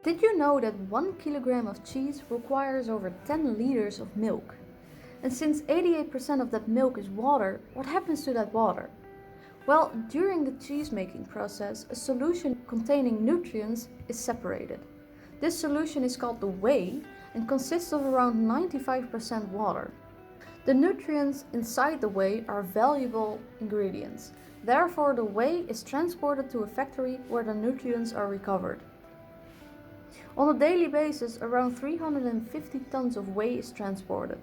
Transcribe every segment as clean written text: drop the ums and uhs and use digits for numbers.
Did you know that 1 kilogram of cheese requires over 10 liters of milk? And since 88% of that milk is water, what happens to that water? Well, during the cheese making process, a solution containing nutrients is separated. This solution is called the whey and consists of around 95% water. The nutrients inside the whey are valuable ingredients. Therefore, the whey is transported to a factory where the nutrients are recovered. On a daily basis, around 350 tons of whey is transported.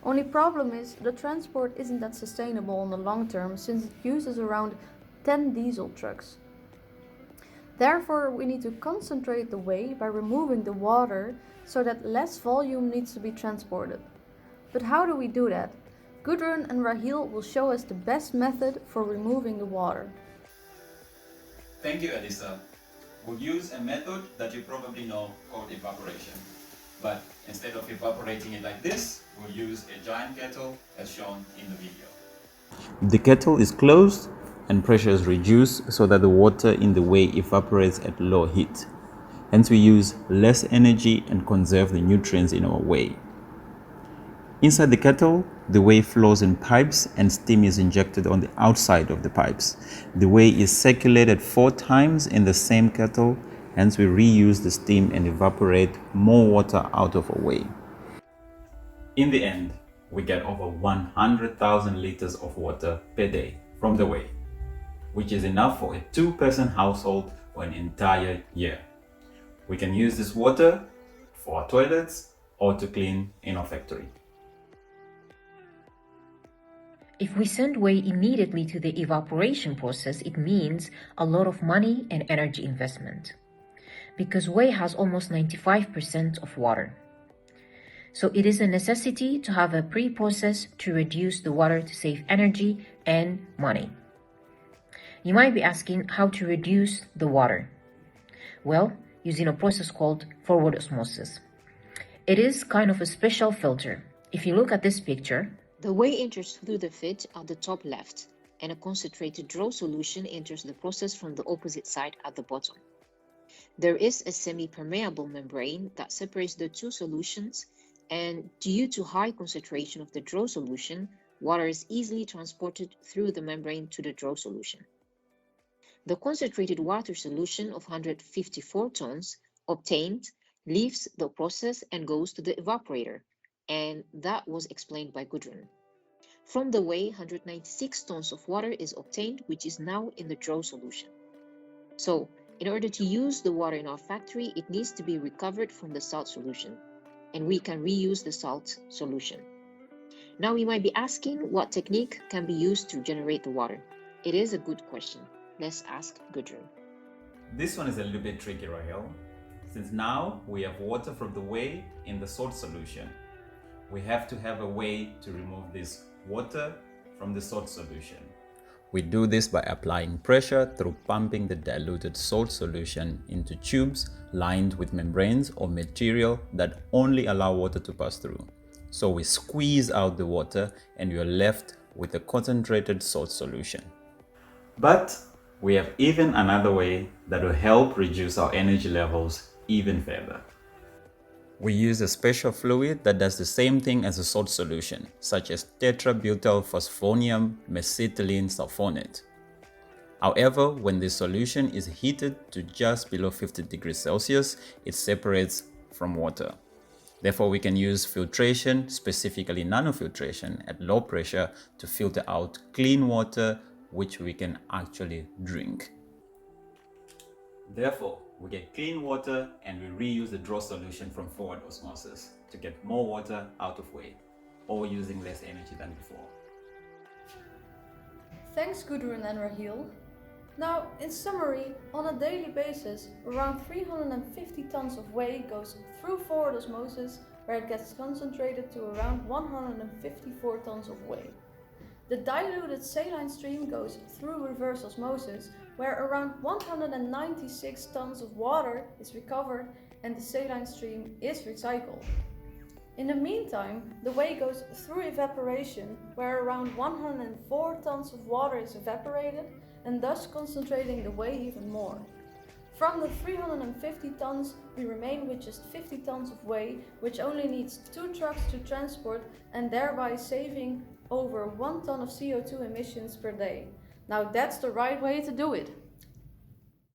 Only problem is, the transport isn't that sustainable in the long term since it uses around 10 diesel trucks. Therefore, we need to concentrate the whey by removing the water so that less volume needs to be transported. But how do we do that? Gudrun and Rahel will show us the best method for removing the water. Thank you, Elisa. We'll use a method that you probably know called evaporation. But instead of evaporating it like this, we'll use a giant kettle as shown in the video. The kettle is closed and pressure is reduced so that the water in the whey evaporates at low heat. Hence we use less energy and conserve the nutrients in our whey. Inside the kettle, the whey flows in pipes and steam is injected on the outside of the pipes. The whey is circulated 4 times in the same kettle, hence we reuse the steam and evaporate more water out of our whey. In the end, we get over 100,000 liters of water per day from the whey, which is enough for a 2-person household for an entire year. We can use this water for our toilets or to clean in our factory. If we send whey immediately to the evaporation process, it means a lot of money and energy investment, because whey has almost 95% of water. So it is a necessity to have a pre-process to reduce the water to save energy and money. You might be asking how to reduce the water. Well, using a process called forward osmosis. It is kind of a special filter. If you look at this picture, the whey enters through the fit at the top left, and a concentrated draw solution enters the process from the opposite side at the bottom. There is a semi-permeable membrane that separates the two solutions, and due to high concentration of the draw solution, water is easily transported through the membrane to the draw solution. The concentrated water solution of 154 tons obtained leaves the process and goes to the evaporator, and that was explained by Gudrun. From the whey, 196 tons of water is obtained, which is now in the draw solution. So, in order to use the water in our factory, it needs to be recovered from the salt solution, and we can reuse the salt solution. Now you might be asking what technique can be used to generate the water. It is a good question. Let's ask Gudrun. This one is a little bit tricky, Rahel, since now we have water from the whey in the salt solution. We have to have a way to remove this water from the salt solution. We do this by applying pressure through pumping the diluted salt solution into tubes lined with membranes or material that only allow water to pass through. So we squeeze out the water and we are left with a concentrated salt solution. But we have even another way that will help reduce our energy levels even further. We use a special fluid that does the same thing as a salt solution, such as tetrabutylphosphonium mesitylene sulfonate. However, when the solution is heated to just below 50 degrees Celsius, it separates from water. Therefore, we can use filtration, specifically nanofiltration, at low pressure to filter out clean water, which we can actually drink. Therefore, we get clean water and we reuse the draw solution from forward osmosis to get more water out of whey, or using less energy than before. Thanks Gudrun and Rahel. Now, in summary, on a daily basis, around 350 tons of whey goes through forward osmosis, where it gets concentrated to around 154 tons of whey. The diluted saline stream goes through reverse osmosis, where around 196 tons of water is recovered and the saline stream is recycled. In the meantime, the whey goes through evaporation, where around 104 tons of water is evaporated and thus concentrating the whey even more. From the 350 tons, we remain with just 50 tons of whey, which only needs 2 trucks to transport and thereby saving over 1 ton of CO2 emissions per day. Now that's the right way to do it.